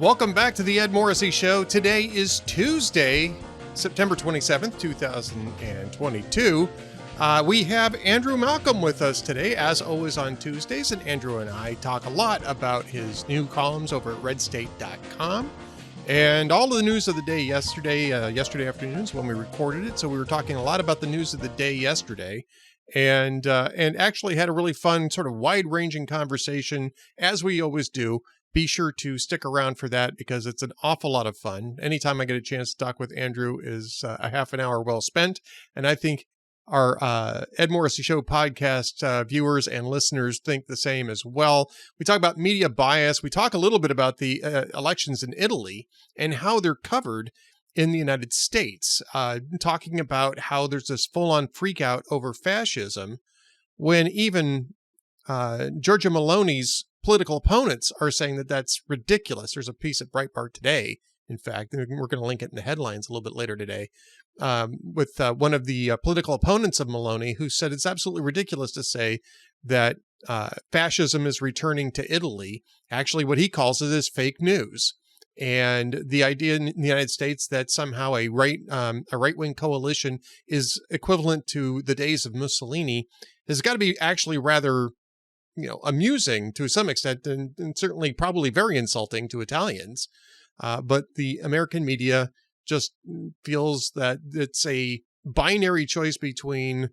Welcome back to the Ed Morrissey Show. Today is Tuesday, September 27th, 2022. We have Andrew Malcolm with us today, as always on Tuesdays, and Andrew and I talk a lot about his new columns over at redstate.com and all of the news of the day yesterday afternoon is when we recorded it. So we were talking a lot about the news of the day yesterday and actually had a really fun sort of wide-ranging conversation, as we always do. Be sure to stick around for that because it's an awful lot of fun. Anytime I get a chance to talk with Andrew is a half an hour well spent. And I think our Ed Morrissey Show podcast viewers and listeners think the same as well. We talk about media bias. We talk a little bit about the elections in Italy and how they're covered in the United States, talking about how there's this full-on freak out over fascism when even Giorgia Meloni's political opponents are saying that that's ridiculous. There's a piece at Breitbart today, in fact, and we're going to link it in the headlines a little bit later today, with one of the political opponents of Meloni who said it's absolutely ridiculous to say that fascism is returning to Italy. Actually, what he calls it is fake news. And the idea in the United States that somehow a right-wing coalition is equivalent to the days of Mussolini has got to be actually rather amusing to some extent, and certainly probably very insulting to Italians. But the American media just feels that it's a binary choice between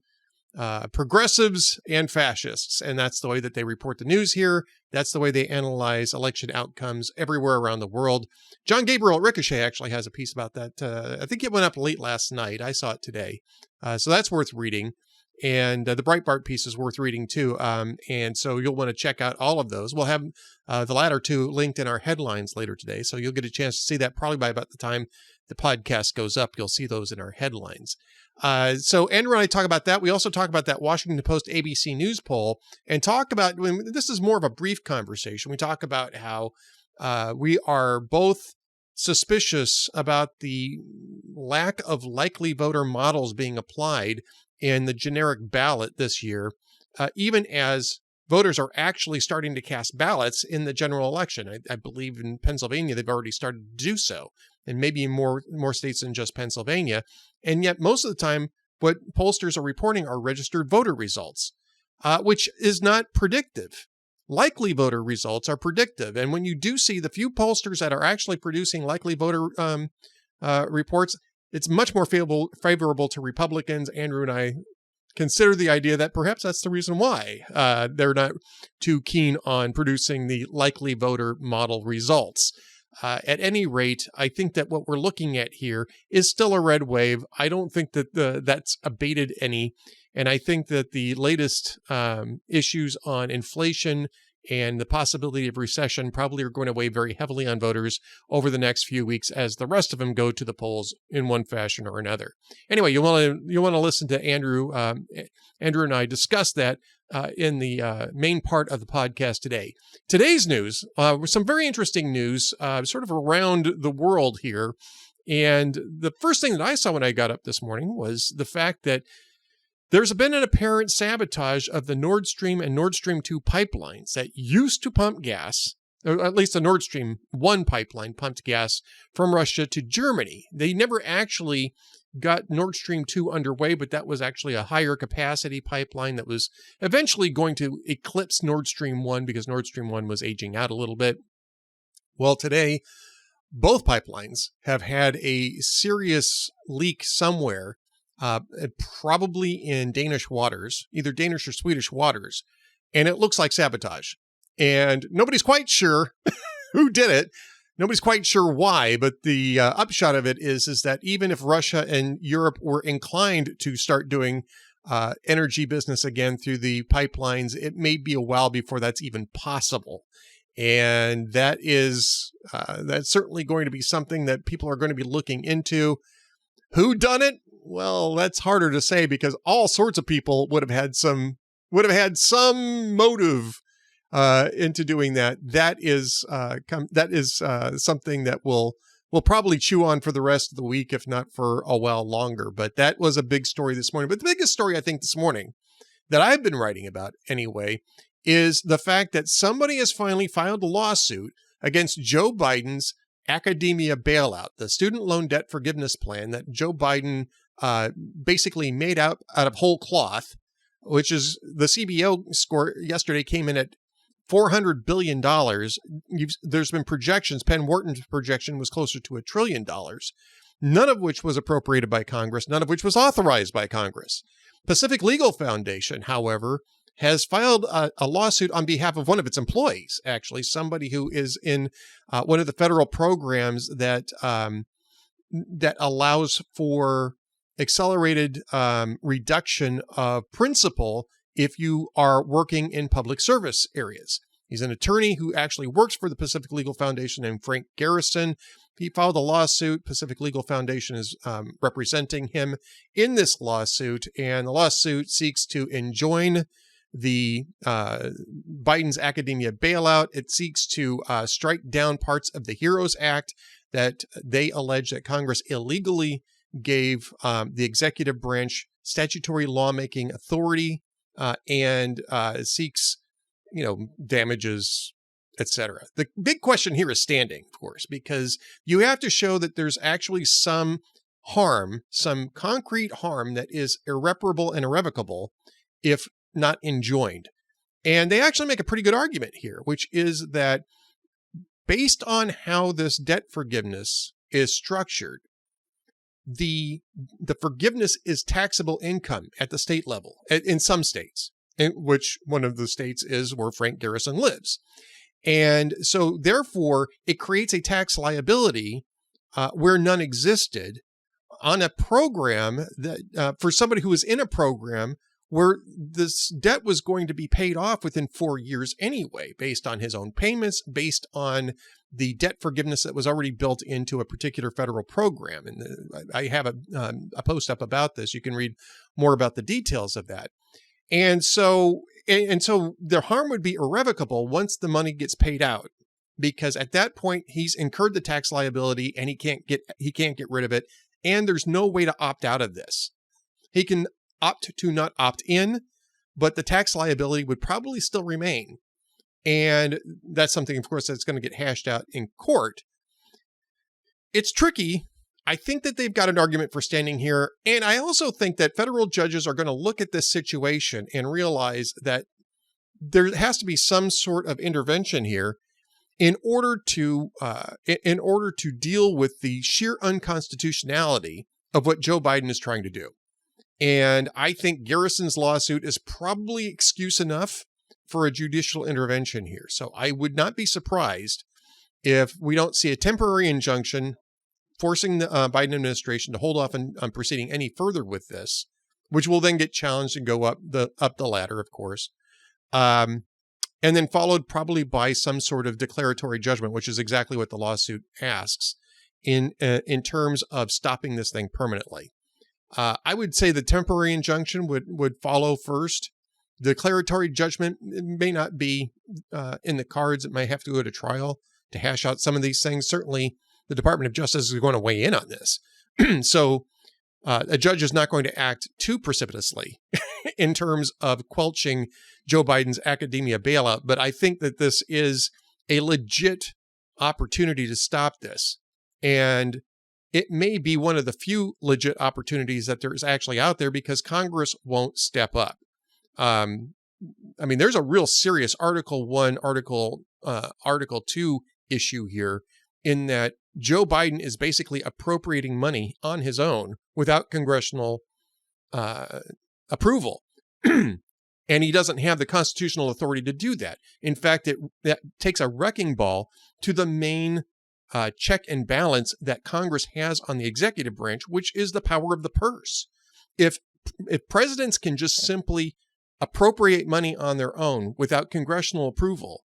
progressives and fascists. And that's the way that they report the news here. That's the way they analyze election outcomes everywhere around the world. John Gabriel at Ricochet actually has a piece about that. I think it went up late last night. I saw it today. So that's worth reading. And the Breitbart piece is worth reading too. And so you'll want to check out all of those. We'll have the latter two linked in our headlines later today. So you'll get a chance to see that probably by about the time the podcast goes up. You'll see those in our headlines. So Andrew and I talk about that. We also talk about that Washington Post ABC News poll and talk about, this is more of a brief conversation. We talk about how we are both suspicious about the lack of likely voter models being applied in the generic ballot this year, even as voters are actually starting to cast ballots in the general election. I believe in Pennsylvania, they've already started to do so, and maybe in more states than just Pennsylvania. And yet most of the time, what pollsters are reporting are registered voter results, which is not predictive. Likely voter results are predictive. And when you do see the few pollsters that are actually producing likely voter reports, it's much more favorable to Republicans. Andrew and I consider the idea that perhaps that's the reason why they're not too keen on producing the likely voter model results. At any rate, I think that what we're looking at here is still a red wave. I don't think that that's abated any. And I think that the latest issues on inflation and the possibility of recession probably are going to weigh very heavily on voters over the next few weeks as the rest of them go to the polls in one fashion or another. Anyway, you want to listen to Andrew. Andrew and I discuss that in the main part of the podcast today. Today's news, some very interesting news, sort of around the world here. And the first thing that I saw when I got up this morning was the fact that there's been an apparent sabotage of the Nord Stream and Nord Stream 2 pipelines that used to pump gas, or at least the Nord Stream 1 pipeline pumped gas from Russia to Germany. They never actually got Nord Stream 2 underway, but that was actually a higher capacity pipeline that was eventually going to eclipse Nord Stream 1 because Nord Stream 1 was aging out a little bit. Well, today, both pipelines have had a serious leak somewhere, probably in Danish waters, either Danish or Swedish waters, and it looks like sabotage. And nobody's quite sure who did it. Nobody's quite sure why, but the upshot of it is that even if Russia and Europe were inclined to start doing energy business again through the pipelines, it may be a while before that's even possible. And that is that's certainly going to be something that people are going to be looking into. Who done it? Well, that's harder to say because all sorts of people would have had some motive into doing that. That is something that we'll probably chew on for the rest of the week, if not for a while longer. But that was a big story this morning. But the biggest story I think this morning that I've been writing about anyway is the fact that somebody has finally filed a lawsuit against Joe Biden's academia bailout, the student loan debt forgiveness plan that Joe Biden basically made out of whole cloth, which is the CBO score yesterday came in at $400 billion. There's been projections. Penn Wharton's projection was closer to $1 trillion, none of which was appropriated by Congress, none of which was authorized by Congress. Pacific Legal Foundation, however, has filed a lawsuit on behalf of one of its employees, actually, somebody who is in one of the federal programs that that allows for accelerated reduction of principal if you are working in public service areas. He's an attorney who actually works for the Pacific Legal Foundation named Frank Garrison. He filed a lawsuit. Pacific Legal Foundation is representing him in this lawsuit, and the lawsuit seeks to enjoin the Biden's academia bailout. It seeks to strike down parts of the HEROES Act that they allege that Congress illegally gave the executive branch statutory lawmaking authority, and seeks, damages, etc. The big question here is standing, of course, because you have to show that there's actually some harm, some concrete harm that is irreparable and irrevocable if not enjoined. And they actually make a pretty good argument here, which is that based on how this debt forgiveness is structured, the forgiveness is taxable income at the state level, in some states, in which one of the states is where Frank Garrison lives. And so therefore, it creates a tax liability where none existed on a program that for somebody who was in a program where this debt was going to be paid off within 4 years anyway, based on his own payments, based on the debt forgiveness that was already built into a particular federal program. And I have a post up about this. You can read more about the details of that. And so the harm would be irrevocable once the money gets paid out, because at that point he's incurred the tax liability and he can't get rid of it. And there's no way to opt out of this. He can opt to not opt in, but the tax liability would probably still remain. And that's something, of course, that's going to get hashed out in court. It's tricky. I think that they've got an argument for standing here. And I also think that federal judges are going to look at this situation and realize that there has to be some sort of intervention here in order to deal with the sheer unconstitutionality of what Joe Biden is trying to do. And I think Garrison's lawsuit is probably excuse enough for a judicial intervention here. So I would not be surprised if we don't see a temporary injunction forcing the Biden administration to hold off on proceeding any further with this, which will then get challenged and go up the ladder, of course. And then followed probably by some sort of declaratory judgment, which is exactly what the lawsuit asks in terms of stopping this thing permanently. I would say the temporary injunction would follow first. Declaratory judgment may not be in the cards. It may have to go to trial to hash out some of these things. Certainly, the Department of Justice is going to weigh in on this. So a judge is not going to act too precipitously in terms of quelching Joe Biden's academia bailout. But I think that this is a legit opportunity to stop this. And it may be one of the few legit opportunities that there is actually out there because Congress won't step up. I mean, there's a real serious Article 1, Article 2 issue here in that Joe Biden is basically appropriating money on his own without congressional approval. And he doesn't have the constitutional authority to do that. In fact, that takes a wrecking ball to the main check and balance that Congress has on the executive branch, which is the power of the purse. If presidents can just simply appropriate money on their own without congressional approval,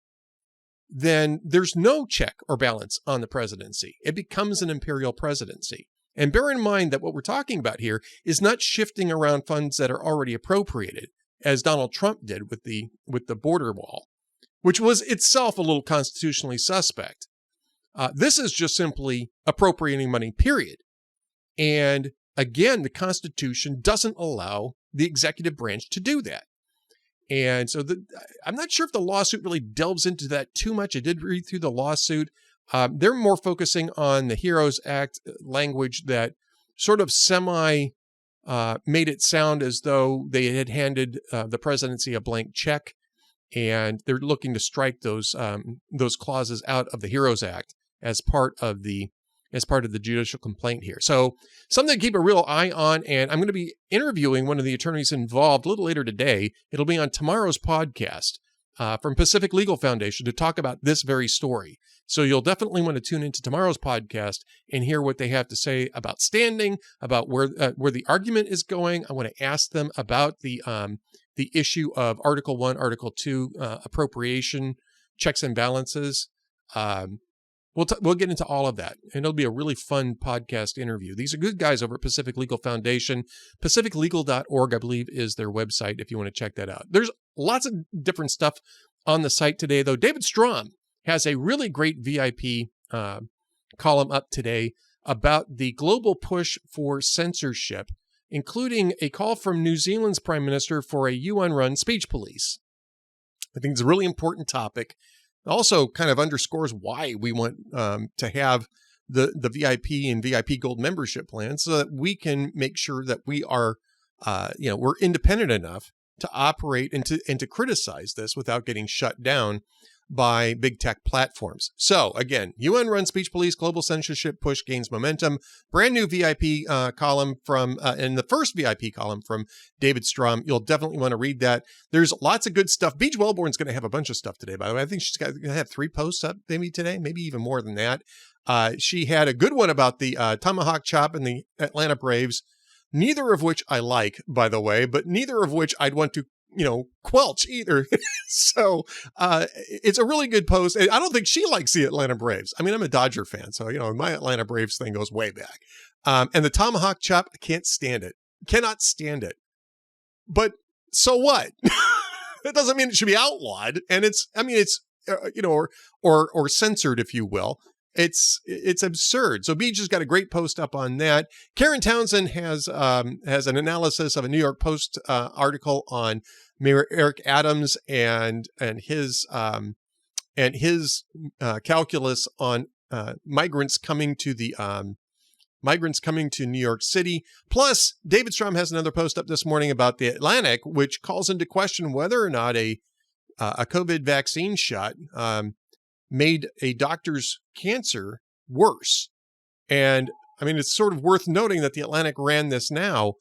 then there's no check or balance on the presidency. It becomes an imperial presidency. And bear in mind that what we're talking about here is not shifting around funds that are already appropriated, as Donald Trump did with the border wall, which was itself a little constitutionally suspect. This is just simply appropriating money, period. And again, the Constitution doesn't allow the executive branch to do that. And so I'm not sure if the lawsuit really delves into that too much. I did read through the lawsuit. They're more focusing on the HEROES Act language that sort of made it sound as though they had handed the presidency a blank check, and they're looking to strike those clauses out of the HEROES Act as part of the judicial complaint here. So something to keep a real eye on, and I'm going to be interviewing one of the attorneys involved a little later today. It'll be on tomorrow's podcast from Pacific Legal Foundation to talk about this very story. So you'll definitely want to tune into tomorrow's podcast and hear what they have to say about standing, about where the argument is going. I want to ask them about the issue of Article 1, Article 2 appropriation, checks and balances. We'll get into all of that, and it'll be a really fun podcast interview. These are good guys over at Pacific Legal Foundation. PacificLegal.org, I believe, is their website if you want to check that out. There's lots of different stuff on the site today, though. David Strom has a really great VIP column up today about the global push for censorship, including a call from New Zealand's Prime Minister for a UN-run speech police. I think it's a really important topic. It also kind of underscores why we want to have the VIP and VIP Gold membership plan, so that we can make sure that we are, we're independent enough to operate and to criticize this without getting shut down by big tech platforms. So again, UN-run speech police, global censorship push gains momentum. Brand new VIP column from, and the first VIP column from David Strom. You'll definitely want to read that. There's lots of good stuff. Beej Wellborn's going to have a bunch of stuff today, by the way. I think she's going to have 3 posts up maybe today, maybe even more than that. She had a good one about the tomahawk chop and the Atlanta Braves, neither of which I like, by the way, but neither of which I'd want to quelch either. So it's a really good post. I don't think she likes the Atlanta Braves. I mean, I'm a Dodger fan, so my Atlanta Braves thing goes way back. And the tomahawk chop, I can't stand it. Cannot stand it. But so what? That doesn't mean it should be outlawed. And it's or censored, if you will. It's absurd. So Beej has got a great post up on that. Karen Townsend has an analysis of a New York Post article on Mayor Eric Adams and his calculus on migrants coming to New York City. Plus, David Strom has another post up this morning about the Atlantic, which calls into question whether or not a COVID vaccine shot made a doctor's cancer worse. And I mean, it's sort of worth noting that the Atlantic ran this now.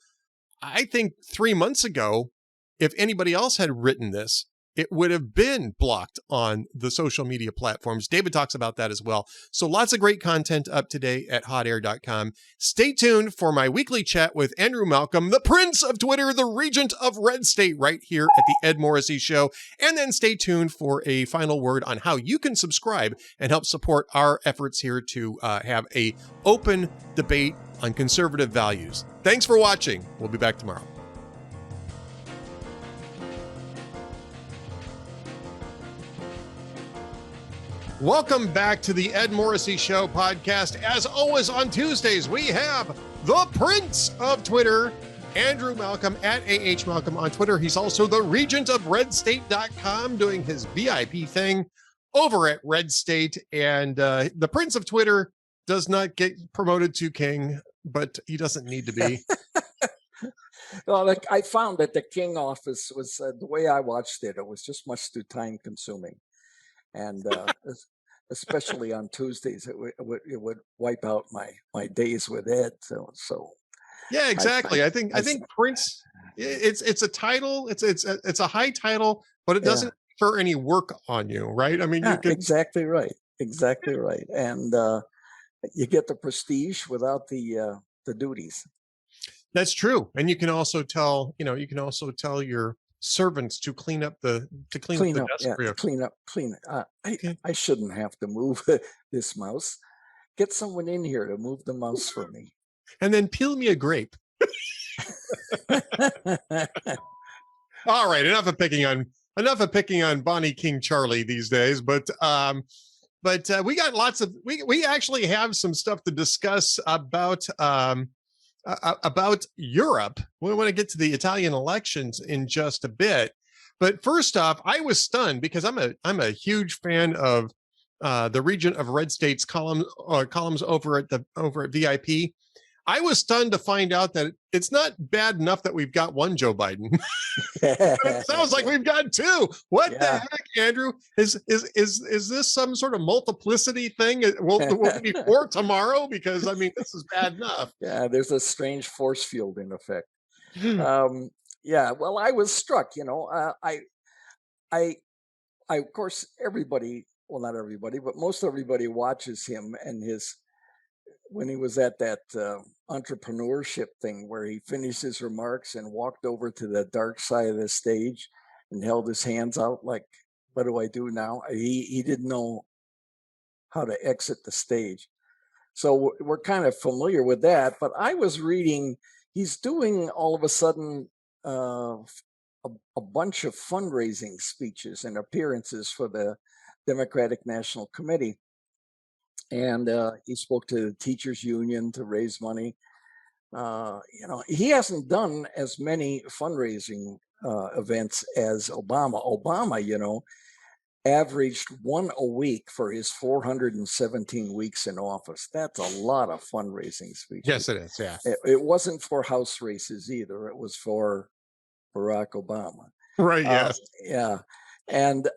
I think 3 months ago, if anybody else had written this, it would have been blocked on the social media platforms. David talks about that as well. So lots of great content up today at hotair.com. Stay tuned for my weekly chat with Andrew Malcolm, the Prince of Twitter, the Regent of Red State, right here at the Ed Morrissey Show. And then stay tuned for a final word on how you can subscribe and help support our efforts here to have a open debate on conservative values. Thanks for watching. We'll be back tomorrow. Welcome back to the Ed Morrissey Show podcast. As always, on Tuesdays, we have the Prince of Twitter, Andrew Malcolm at AH Malcolm on Twitter. He's also the Regent of RedState.com, doing his VIP thing over at Red State. And the Prince of Twitter does not get promoted to king, but he doesn't need to be. Well, I found that the king office was, the way I watched it, it was just much too time consuming. And especially on Tuesdays, it would wipe out my days with Ed. So yeah, exactly. I think Prince. It's a title. It's a high title, but it doesn't confer any work on you, right? I mean, exactly right, and you get the prestige without the duties. That's true, and you can also tell your servants to clean up the desk for you. Clean up. I shouldn't have to move this mouse. Get someone in here to move the mouse for me. And then peel me a grape. All right, enough of picking on Bonnie King Charlie these days, but we got we actually have some stuff to discuss about Europe. We want to get to the Italian elections in just a bit. But first off, I was stunned because I'm a huge fan of the region of red states columns over at VIP. I was stunned to find out that it's not bad enough that we've got one Joe Biden. But it sounds like we've got two. What the heck, Andrew? Is this some sort of multiplicity thing? Will we be four tomorrow? Because I mean, this is bad enough. Yeah, there's a strange force field in effect. Yeah, well, I was struck. I of course, everybody, well, not everybody, but most everybody watches him and when he was at that entrepreneurship thing where he finished his remarks and walked over to the dark side of the stage and held his hands out like, what do I do now? He didn't know how to exit the stage. So we're kind of familiar with that. But I was reading, he's doing all of a sudden a bunch of fundraising speeches and appearances for the Democratic National Committee. And he spoke to the teachers union to raise money. He hasn't done as many fundraising events as Obama. Obama, averaged one a week for his 417 weeks in office. That's a lot of fundraising speeches. Yes, it is. Yeah. It wasn't for House races either. It was for Barack Obama. Right. Yes. Yeah. And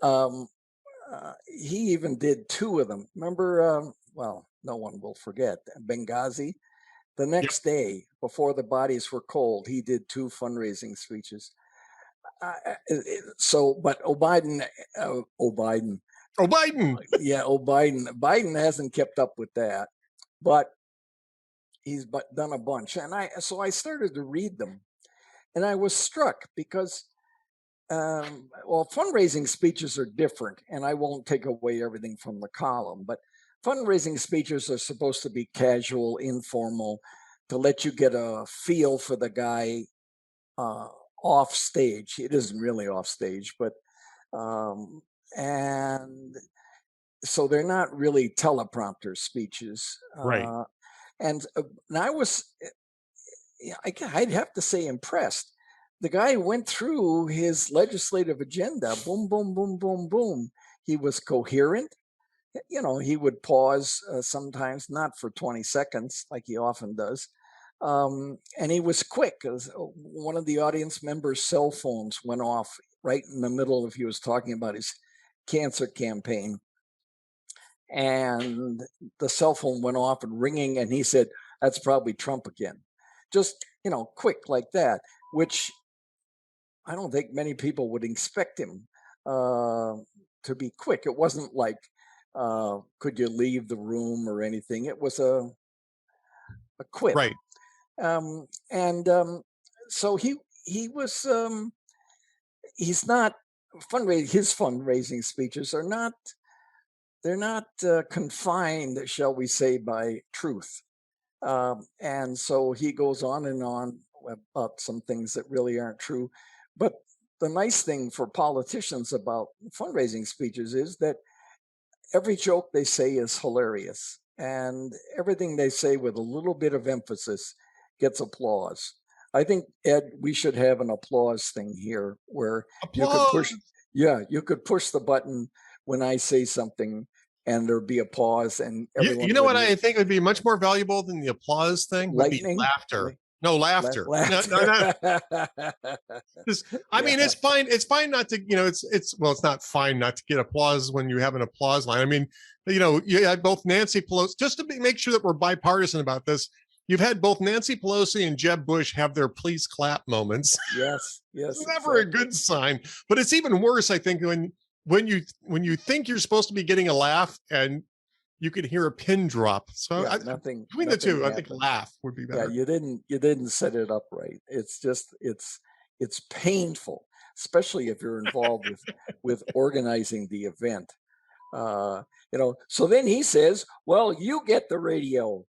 he even did two of them. Remember, well, no one will forget Benghazi. The next day, before the bodies were cold, he did two fundraising speeches. But Biden, Biden hasn't kept up with that, but he's done a bunch. And I started to read them, and I was struck because, well, fundraising speeches are different, and I won't take away everything from the column, but fundraising speeches are supposed to be casual, informal, to let you get a feel for the guy off stage. It isn't really off stage, but and so they're not really teleprompter speeches. Right. And I was, I'd have to say, impressed. The guy went through his legislative agenda, boom, boom, boom, boom, boom. He was coherent. He would pause sometimes, not for 20 seconds like he often does. And he was quick. One of the audience members' cell phones went off right in the middle of he was talking about his cancer campaign. And the cell phone went off and ringing, and he said, "That's probably Trump again." Just, quick like that, which I don't think many people would expect him to be quick. It wasn't like, could you leave the room or anything. It was a quip. Right. So he was, he's not fundraising. His fundraising speeches are not, they're not confined, shall we say, by truth. And so he goes on and on about some things that really aren't true. But the nice thing for politicians about fundraising speeches is that every joke they say is hilarious, and everything they say with a little bit of emphasis gets applause. I think, Ed, we should have an applause thing here where you could push the button when I say something and there'd be a pause, and everyone. You know what I think would be much more valuable than the applause thing? Lightning? Would be laughter. No, laughter. Laughter. No. I mean, it's fine. It's fine not to, it's not fine not to get applause when you have an applause line. I mean, you had both Nancy Pelosi, just to make sure that we're bipartisan about this. You've had both Nancy Pelosi and Jeb Bush have their please clap moments. Yes. It's never a good sign, but it's even worse, I think, when you think you're supposed to be getting a laugh and you could hear a pin drop. So nothing between the two, happened. I think laugh would be better. Yeah, you didn't set it up right. It's just it's painful, especially if you're involved with organizing the event. So then he says, "Well, you get the radio."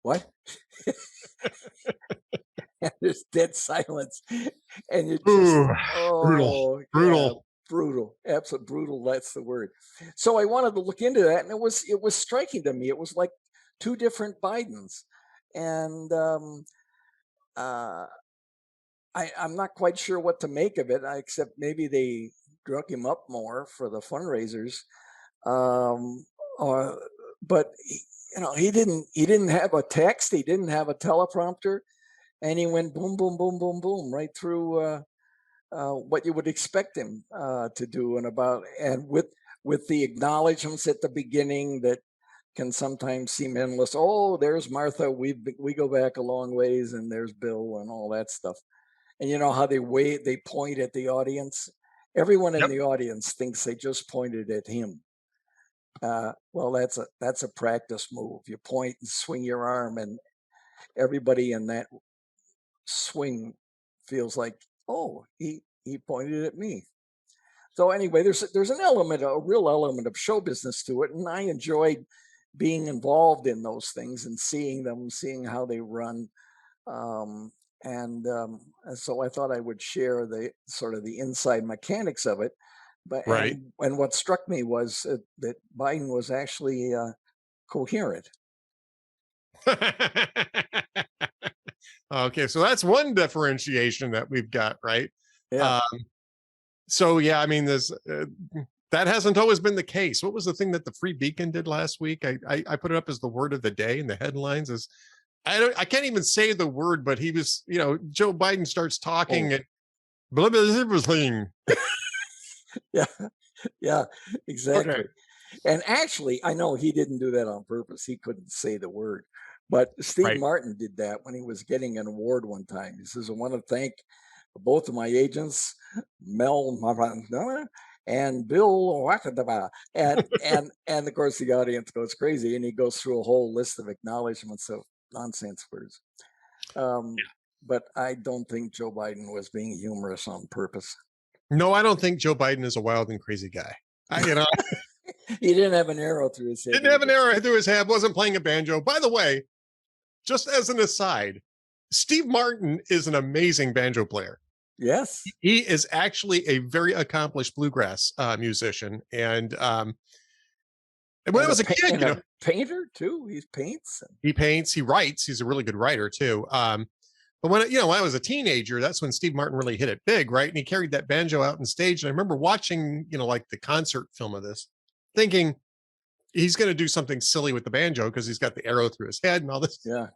What? And there's dead silence, and you just brutal, absolute brutal. That's the word. So I wanted to look into that, and it was striking to me. It was like two different Bidens, and I'm not quite sure what to make of it, except maybe they drug him up more for the fundraisers. Um, or, but he didn't have a text, he didn't have a teleprompter, and he went boom, boom, boom, boom, boom right through what you would expect him to do, and with the acknowledgments at the beginning that can sometimes seem endless. Oh, there's Martha. We go back a long ways, and there's Bill, and all that stuff. And you know how they point at the audience. Everyone in Yep. the audience thinks they just pointed at him. Well, that's a practice move. You point and swing your arm, and everybody in that swing feels like, oh, he pointed at me. So anyway, there's a real element of show business to it, and I enjoyed being involved in those things and seeing how they run. Um, and so I thought I would share the sort of the inside mechanics of it. But Right. and what struck me was that Biden was actually coherent. Okay, so that's one differentiation that we've got, right? Yeah. Um, so yeah, I mean, that hasn't always been the case. What was the thing that the Free Beacon did last week? I put it up as the word of the day in the headlines. Is I can't even say the word, but he was, Joe Biden starts talking and blah blah everything. Yeah, yeah, exactly. Okay. And actually, I know he didn't do that on purpose. He couldn't say the word. But Steve Right. Martin did that when he was getting an award one time. He says, I want to thank both of my agents, Mel and Bill, and of course the audience goes crazy, and he goes through a whole list of acknowledgments of nonsense words. But I don't think Joe Biden was being humorous on purpose. No, I don't think Joe Biden is a wild and crazy guy. He didn't have an arrow through his head. Didn't have an arrow through his head, wasn't playing a banjo. By the way, just as an aside, Steve Martin is an amazing banjo player. Yes. He is actually a very accomplished bluegrass musician. And when I was a kid, a painter too. He paints. He paints, he writes. He's a really good writer too. But when I was a teenager, that's when Steve Martin really hit it big, right? And he carried that banjo out on stage. And I remember watching, like the concert film of this, thinking he's going to do something silly with the banjo because he's got the arrow through his head and all this. Yeah.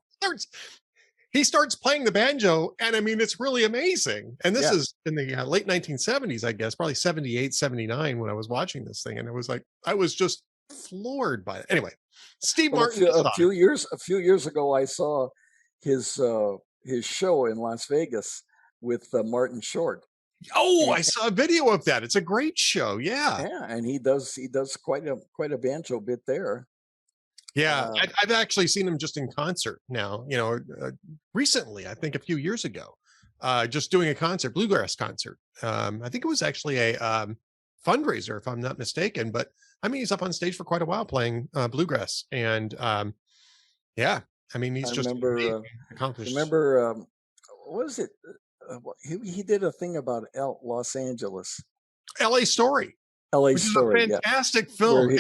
He starts playing the banjo, and I mean, it's really amazing. And this is in the late 1970s, I guess, probably 78, 79 when I was watching this thing. And it was like, I was just floored by it. Anyway, Steve Martin. A few years ago, I saw his show in Las Vegas with Martin Short. Oh, I saw a video of that. It's a great show. Yeah. Yeah, and he does quite a banjo bit there. Yeah, I've actually seen him just in concert now, recently, I think a few years ago, just doing a concert, bluegrass concert. I think it was actually a fundraiser, if I'm not mistaken, but I mean, he's up on stage for quite a while playing bluegrass. And yeah, I mean, he's just accomplished. Remember, what was it? He did a thing about Los Angeles. LA Story. LA Story, fantastic film.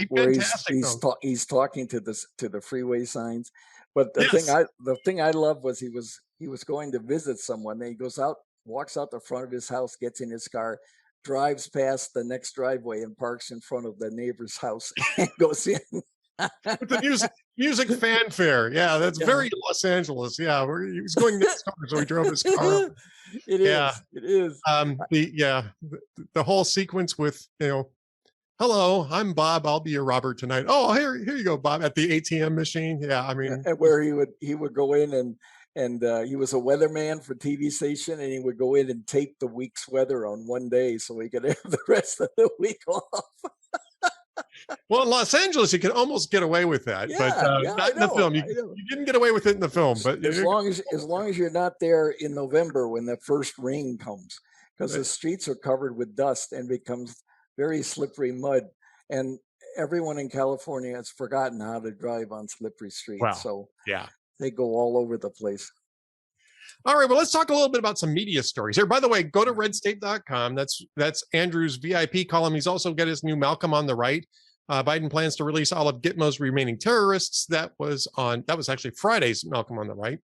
He's talking to the freeway signs. But the thing I love was he was going to visit someone. Then he goes out, walks out the front of his house, gets in his car, drives past the next driveway, and parks in front of the neighbor's house and goes in. With the music fanfare. Yeah, that's very Los Angeles. Yeah, he was going next door, so he drove his car. It is. The whole sequence with, hello, I'm Bob. I'll be your robber tonight. Oh, here you go, Bob, at the ATM machine. Yeah, I mean, and where he would go in and he was a weatherman for TV station, and he would go in and tape the week's weather on one day so he could have the rest of the week off. Well, in Los Angeles, you can almost get away with that, but not in the film. You didn't get away with it in the film, but as long as you're not there in November when the first rain comes, because the streets are covered with dust and becomes very slippery mud, and everyone in California has forgotten how to drive on slippery streets. Wow. So yeah, they go all over the place. All right, well, let's talk a little bit about some media stories here. By the way, go to redstate.com. That's Andrew's VIP column. He's also got his new Malcolm on the Right. Biden plans to release all of Gitmo's remaining terrorists. That was actually Friday's Malcolm on the Right.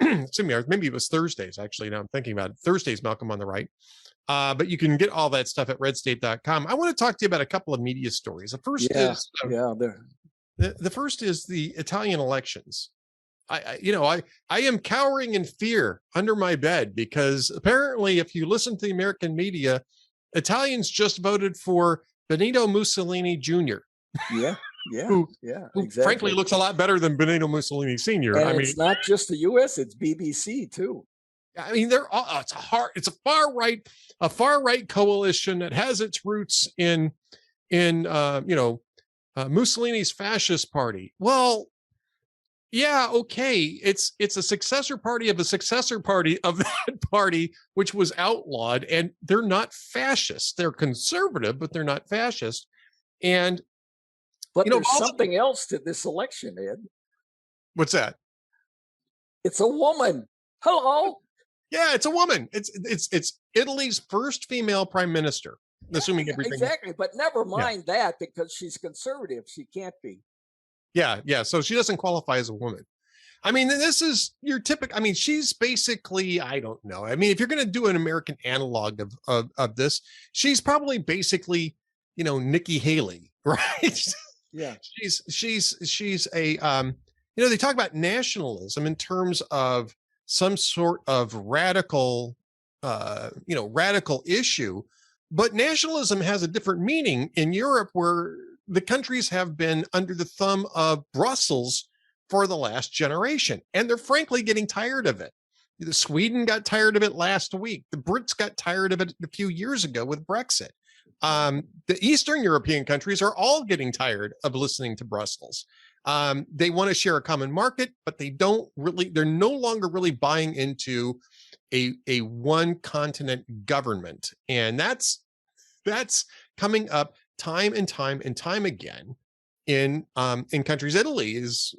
excuse me, or maybe it was Thursdays, actually. Now I'm thinking about it. Thursdays, Malcolm on the Right. But you can get all that stuff at redstate.com. I want to talk to you about a couple of media stories. The first is the first is the Italian elections. I am cowering in fear under my bed because apparently, if you listen to the American media, Italians just voted for Benito Mussolini Jr. Yeah, who exactly. frankly looks a lot better than Benito Mussolini Sr. And it's not just the U.S.; it's BBC too. I mean, they're all, it's a far right coalition that has its roots in Mussolini's fascist party. Well, yeah, okay. It's a successor party of a successor party of that party, which was outlawed, and they're not fascist. They're conservative, but they're not fascist. And there's something else to this election, Ed. What's that? It's a woman. Hello. Yeah, it's a woman. It's Italy's first female prime minister, assuming everything. Exactly, but never mind that because she's conservative. She can't be. Yeah. So she doesn't qualify as a woman. I mean, this is your typical. I mean, she's basically, I don't know. I mean, if you're going to do an American analog of this, she's probably basically, Nikki Haley, right? Yeah. She's a they talk about nationalism in terms of some sort of radical issue, but nationalism has a different meaning in Europe, where the countries have been under the thumb of Brussels for the last generation, and they're frankly getting tired of it. Sweden got tired of it last week. The Brits got tired of it a few years ago with Brexit. The Eastern European countries are all getting tired of listening to Brussels. They want to share a common market, but they're no longer really buying into a one continent government. And that's coming up time and time again in countries. Italy is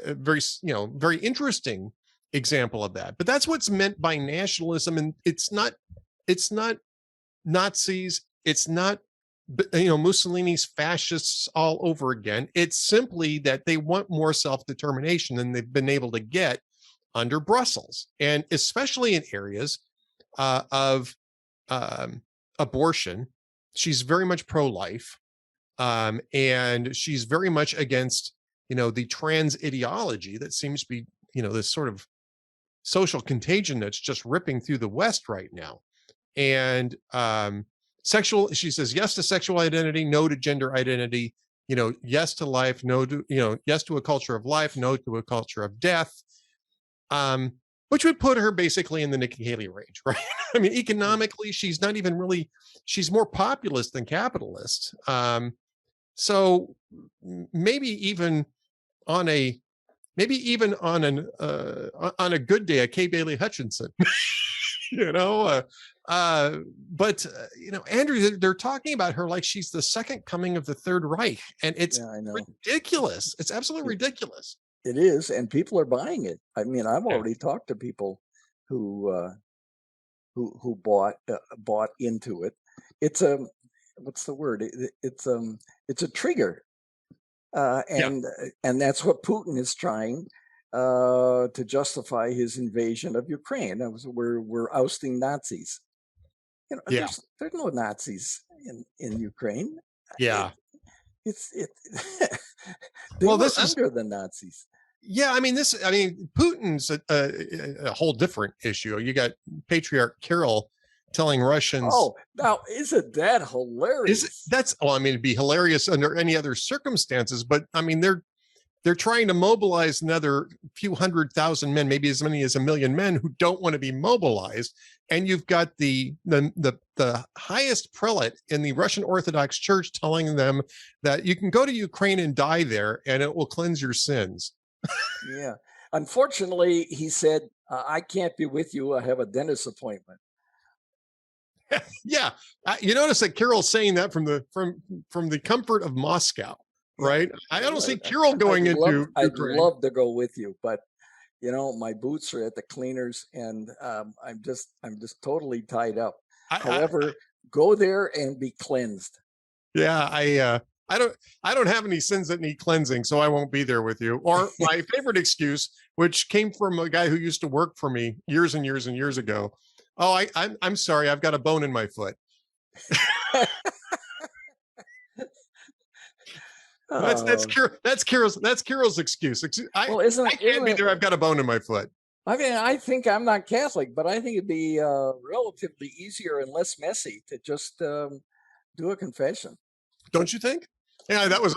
a very interesting example of that. But that's what's meant by nationalism, and it's not Nazis, it's not Mussolini's fascists all over again. It's simply that they want more self-determination than they've been able to get under Brussels, and especially in areas of abortion. She's very much pro-life, and she's very much against the trans ideology that seems to be this sort of social contagion that's just ripping through the West right now. And she says yes to sexual identity, no to gender identity, yes to life, no to yes to a culture of life, no to a culture of death, which would put her basically in the Nikki Haley range, right? I mean, economically, she's not even really, she's more populist than capitalist. So maybe even on a good day, a Kay Bailey Hutchinson, but Andrew, they're talking about her like she's the second coming of the Third Reich, and it's ridiculous. It's absolutely ridiculous. It is, and people are buying it. I mean, I've already talked to people who bought into it. It's what's the word? It's a trigger, and that's what Putin is trying to justify his invasion of Ukraine. We're ousting Nazis. There's no Nazis in Ukraine. Yeah, they were under the Nazis. Yeah, I mean Putin's a whole different issue. You got Patriarch Kirill telling Russians. Oh, now isn't that hilarious? It'd be hilarious under any other circumstances, but I mean they're trying to mobilize another few 100,000 men, maybe as many as 1 million men who don't want to be mobilized. And you've got the highest prelate in the Russian Orthodox Church telling them that you can go to Ukraine and die there and it will cleanse your sins. Yeah. Unfortunately, he said, I can't be with you. I have a dentist appointment. Yeah. You notice that Kirill's saying that from the comfort of Moscow. Right. I don't see Kirill going into. I'd love to go with you, but my boots are at the cleaners, and I'm just totally tied up. However, go there and be cleansed. Yeah, I don't have any sins that need cleansing, so I won't be there with you. Or my favorite excuse, which came from a guy who used to work for me years and years and years ago. Oh, I'm sorry, I've got a bone in my foot. That's Carol's excuse. Well, I can't be there. I've got a bone in my foot. I mean, I think I'm not Catholic, but I think it'd be relatively easier and less messy to just do a confession. Don't you think? Yeah, that's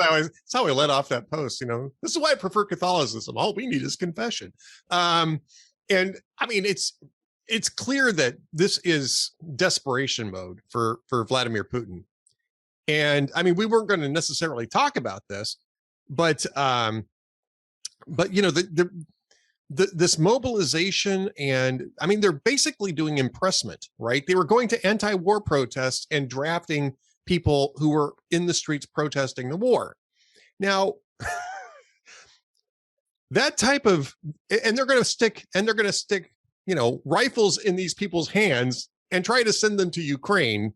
how I let off that post. You know, this is why I prefer Catholicism. All we need is confession. And I mean, it's clear that this is desperation mode for Vladimir Putin. And I mean, we weren't going to necessarily talk about this, but you know, this mobilization, and I mean, they're basically doing impressment, right? They were going to anti-war protests and drafting people who were in the streets protesting the war. Now, that type of, and they're going to stick, you know, rifles in these people's hands and try to send them to Ukraine.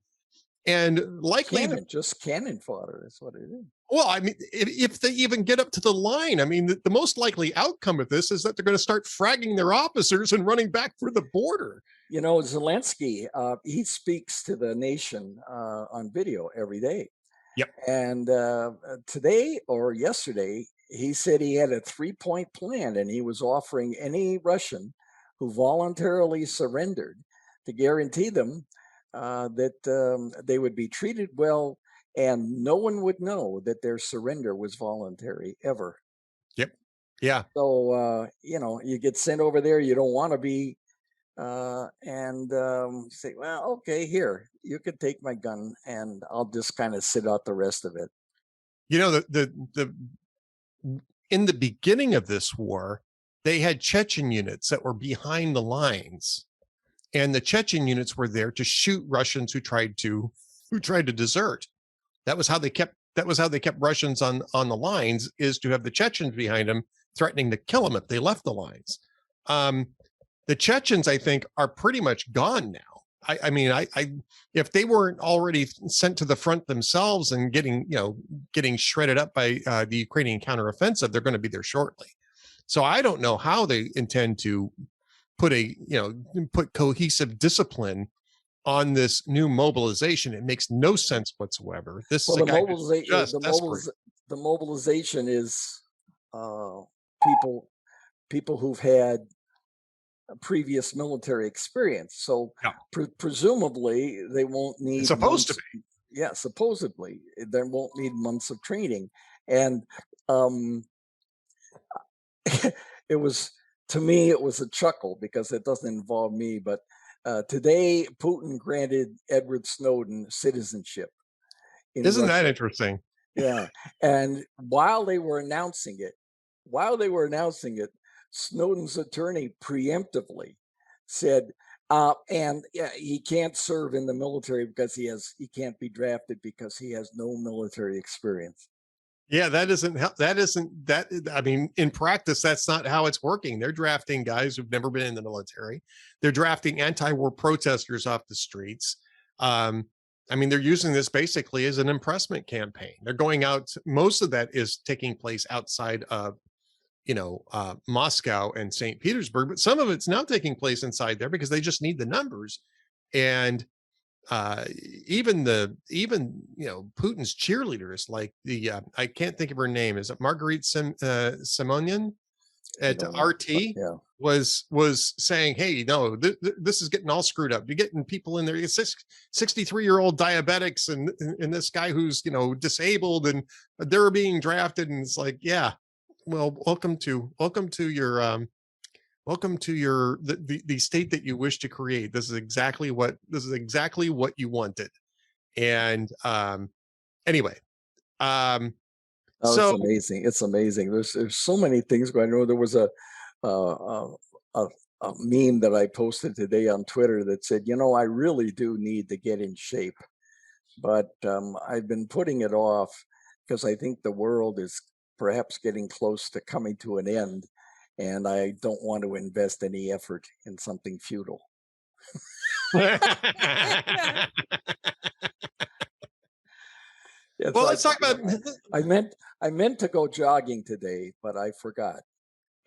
And likely just cannon fodder. That's what it is. Well, I mean, if they even get up to the line, I mean, the most likely outcome of this is that they're going to start fragging their officers and running back for the border. You know, Zelensky, he speaks to the nation on video every day. Yep. And today or yesterday, he said he had a 3-point plan, and he was offering any Russian who voluntarily surrendered to guarantee them that they would be treated well, and no one would know that their surrender was voluntary ever. Yep. Yeah. So, you know, you get sent over there, you don't want to be, and say, well, okay, here, you can take my gun and I'll just kind of sit out the rest of it. You know, in the beginning of this war, they had Chechen units that were behind the lines. And the Chechen units were there to shoot Russians who tried to desert. That was how they kept Russians on the lines, is to have the Chechens behind them threatening to kill them if they left the lines. The Chechens, I think, are pretty much gone now. I mean, if they weren't already sent to the front themselves and getting shredded up by the Ukrainian counteroffensive, they're going to be there shortly. So I don't know how they intend to put cohesive discipline on this new mobilization. It makes no sense whatsoever. This is the mobilization is people who've had a previous military experience. So presumably they won't need supposedly they won't need months of training. And to me, it was a chuckle because it doesn't involve me. But today, Putin granted Edward Snowden citizenship. Isn't that interesting? Yeah. And while they were announcing it, Snowden's attorney preemptively said, and he can't serve in the military because he can't be drafted because he has no military experience. Yeah, I mean, in practice, that's not how it's working. They're drafting guys who've never been in the military. They're drafting anti-war protesters off the streets. I mean, they're using this basically as an impressment campaign. They're going out. Most of that is taking place outside of, Moscow and St. Petersburg, but some of it's now taking place inside there because they just need the numbers. And even Putin's cheerleaders, like I can't think of her name. Is it Marguerite Simonian at RT? Was saying, hey, no, this is getting all screwed up. You're getting people in there, 63-year-old diabetics and this guy who's disabled, and they're being drafted. And it's like, yeah, well, welcome to your the state that you wish to create. This is exactly what you wanted. And anyway, it's amazing. It's amazing. There's so many things going on. There was a meme that I posted today on Twitter that said, I really do need to get in shape, but I've been putting it off because I think the world is perhaps getting close to coming to an end. And I don't want to invest any effort in something futile. It's Well, like, let's talk about. I meant to go jogging today, but I forgot.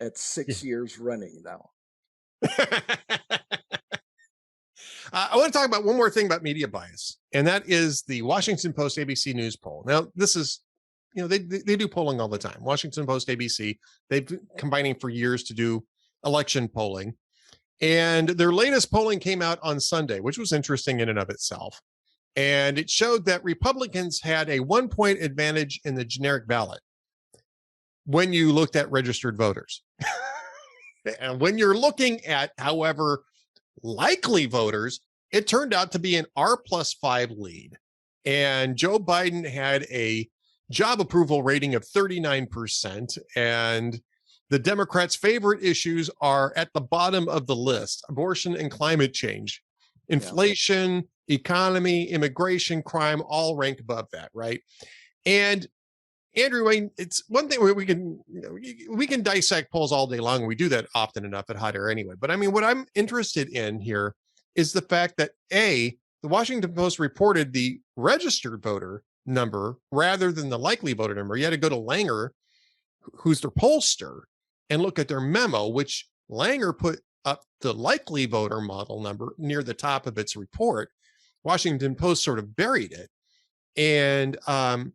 It's 6 years running now. I want to talk about one more thing about media bias, and that is the Washington Post ABC News poll. Now, this is, they do polling all the time. Washington Post, ABC, they've been combining for years to do election polling. And their latest polling came out on Sunday, which was interesting in and of itself. And it showed that Republicans had a 1-point advantage in the generic ballot when you looked at registered voters. And when you're looking at, however, likely voters, it turned out to be an R+5 lead. And Joe Biden had a job approval rating of 39%. And the Democrats' favorite issues are at the bottom of the list: abortion and climate change, inflation, economy, immigration, crime, all ranked above that, right? And Andrew, it's one thing where we can dissect polls all day long. We do that often enough at Hot Air anyway. But I mean, what I'm interested in here is the fact that the Washington Post reported the registered voter number rather than the likely voter number. You had to go to Langer, who's their pollster, and look at their memo, which Langer put up the likely voter model number near the top of its report. Washington Post sort of buried it. And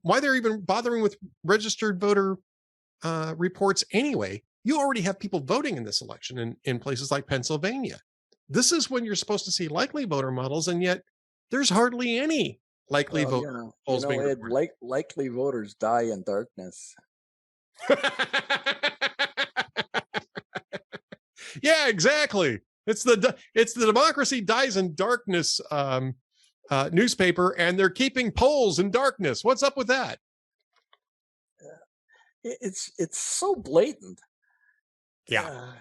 why they're even bothering with registered voter reports anyway, you already have people voting in this election in places like Pennsylvania. This is when you're supposed to see likely voter models, and yet there's hardly any likely voter polls being reported. Likely voters die in darkness. Yeah, exactly. It's the Democracy Dies in Darkness newspaper, and they're keeping polls in darkness. What's up with that? It's so blatant. Yeah.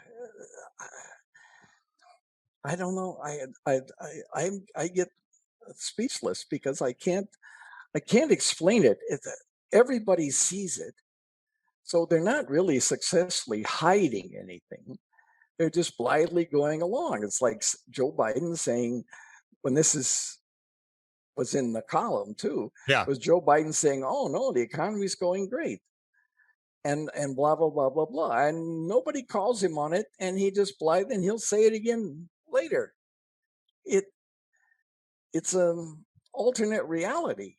I don't know. I get speechless because I can't explain it. Everybody sees it, so they're not really successfully hiding anything. They're just blithely going along. It's like Joe Biden saying, when this was in the column too, was Joe Biden saying, "Oh no, the economy's going great," and blah blah blah blah blah, and nobody calls him on it, and he just blithe, and he'll say it again later. It's an alternate reality.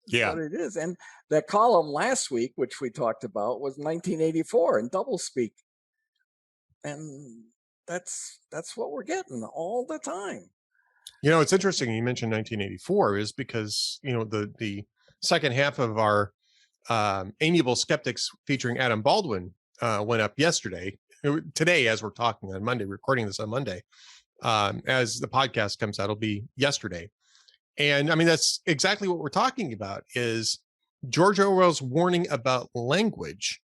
Yeah, what it is. And that column last week, which we talked about, was 1984 in doublespeak, and that's what we're getting all the time. It's interesting you mentioned 1984 is because the second half of our Amiable Skeptics featuring Adam Baldwin went up today, as we're talking on Monday, recording this on Monday. As the podcast comes out, it'll be yesterday. And I mean, that's exactly what we're talking about, is George Orwell's warning about language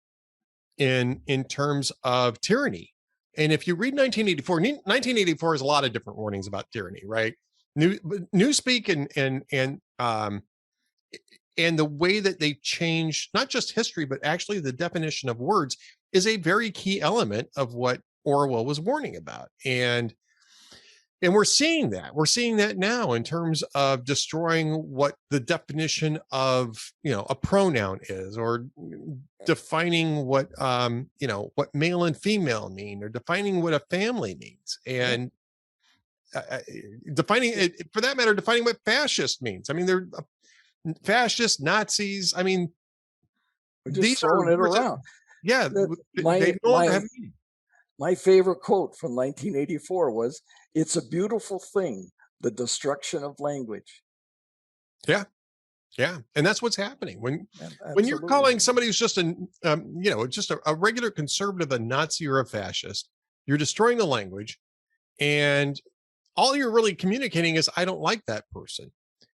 in terms of tyranny. And if you read 1984 has a lot of different warnings about tyranny, right? Newspeak and the way that they change not just history, but actually the definition of words is a very key element of what Orwell was warning about. And we're seeing that. We're seeing that now in terms of destroying what the definition of, a pronoun is, or defining what, what male and female mean, or defining what a family means, and defining it, for that matter, defining what fascist means. I mean, they're fascist, Nazis. I mean, these throwing it around. Yeah. They no longer have meaning. My favorite quote from 1984 was, "It's a beautiful thing, the destruction of language." Yeah. Yeah. And that's what's happening when you're calling somebody who's just a regular conservative, a Nazi or a fascist, you're destroying the language, and all you're really communicating is, I don't like that person.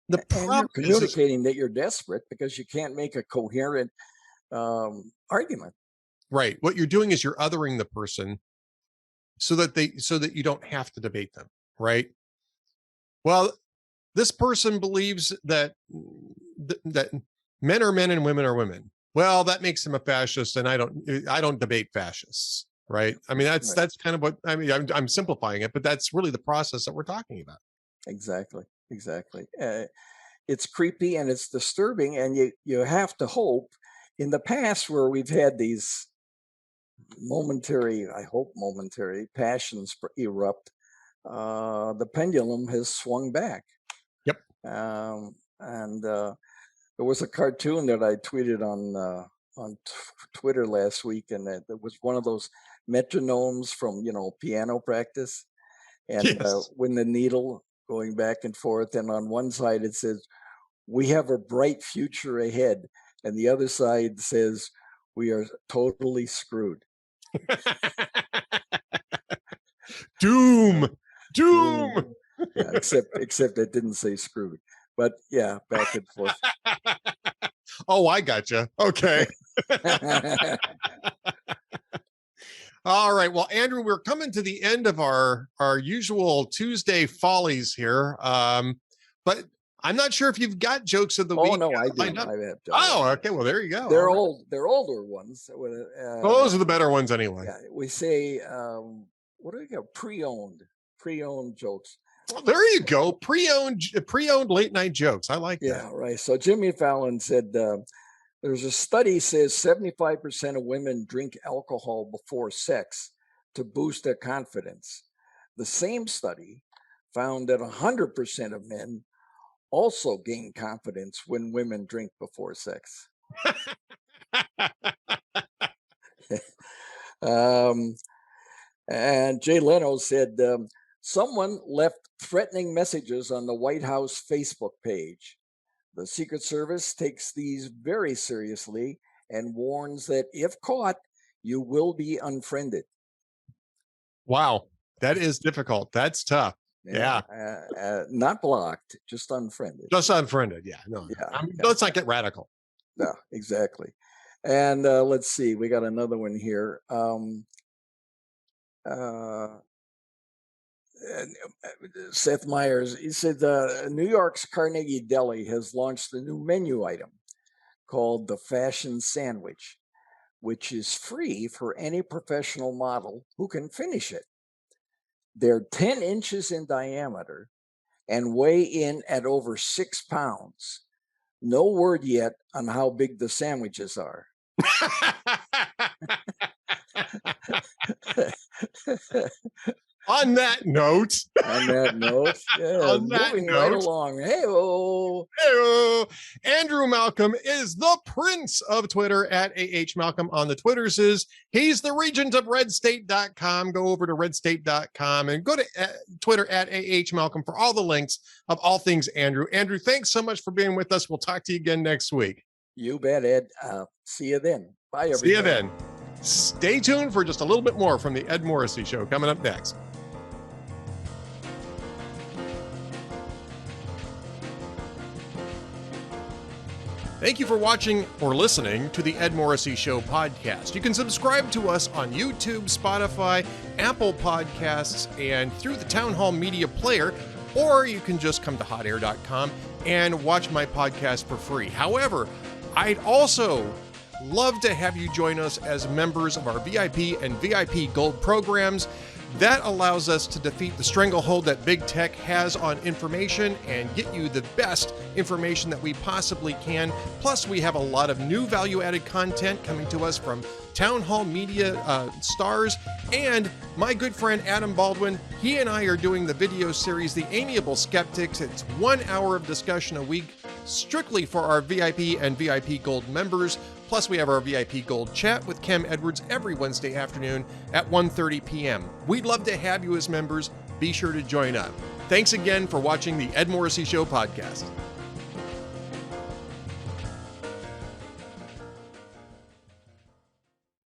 The problem you're communicating that you're desperate because you can't make a coherent argument. Right. What you're doing is you're othering the person so that you don't have to debate them. Right. Well, this person believes that men are men and women are women. Well, that makes him a fascist, and I don't debate fascists. Right. I mean, that's kind of what I mean. I'm simplifying it, but that's really the process that we're talking about. Exactly. it's creepy and it's disturbing, and you have to hope. In the past, where we've had these momentary passions erupt, the pendulum has swung back. Yep. And there was a cartoon that I tweeted on Twitter last week, and it was one of those metronomes from piano practice, and Yes. when the needle going back and forth, and on one side it says, "We have a bright future ahead," and the other side says, "We are totally screwed." Doom. Yeah, except it didn't say screwed, but yeah, back and forth. Oh, I gotcha. Okay. All right. Well, Andrew, we're coming to the end of our usual Tuesday follies here. But I'm not sure if you've got jokes of the week. Oh no, I do. I have. Oh, okay. Well, there you go. They're old. They're older ones. Those are the better ones anyway. Yeah, we say, what do we got? Pre-owned jokes. Well, there you go. Pre-owned late night jokes. I like that. Yeah, right. So Jimmy Fallon said, there's a study says 75% of women drink alcohol before sex to boost their confidence. The same study found that 100% of men also gain confidence when women drink before sex. And Jay Leno said, someone left threatening messages on the White House Facebook page. The Secret Service takes these very seriously and warns that if caught, you will be unfriended. Wow, that is difficult. That's tough. Yeah. Not blocked, just unfriended. Just unfriended. Yeah. No. Yeah, let's not get radical. No, exactly. And let's see, we got another one here. Seth Meyers, he said New York's Carnegie Deli has launched a new menu item called the Fashion Sandwich, which is free for any professional model who can finish it. They're 10 inches in diameter and weigh in at over 6 pounds. No word yet on how big the sandwiches are. On that note, yeah, moving right along. Hey-o. Andrew Malcolm is the prince of Twitter at @AHMalcolm on the Twitterses. He's the regent of redstate.com. Go over to redstate.com and go to Twitter at @AHMalcolm for all the links of all things Andrew. Andrew, thanks so much for being with us. We'll talk to you again next week. You bet, Ed. See you then. Bye, everybody. See you then. Stay tuned for just a little bit more from the Ed Morrissey Show coming up next. Thank you for watching or listening to the Ed Morrissey Show podcast. You can subscribe to us on YouTube, Spotify, Apple Podcasts, and through the Town Hall Media Player, or you can just come to hotair.com and watch my podcast for free. However, I'd also love to have you join us as members of our VIP and VIP Gold programs. That allows us to defeat the stranglehold that big tech has on information and get you the best information that we possibly can. Plus, we have a lot of new value-added content coming to us from Town Hall Media stars and my good friend Adam Baldwin. He and I are doing the video series, The Amiable Skeptics. It's 1 hour of discussion a week, strictly for our VIP and VIP Gold members. Plus, we have our VIP Gold chat with Kem Edwards every Wednesday afternoon at 1:30 p.m. We'd love to have you as members. Be sure to join up. Thanks again for watching the Ed Morrissey Show podcast.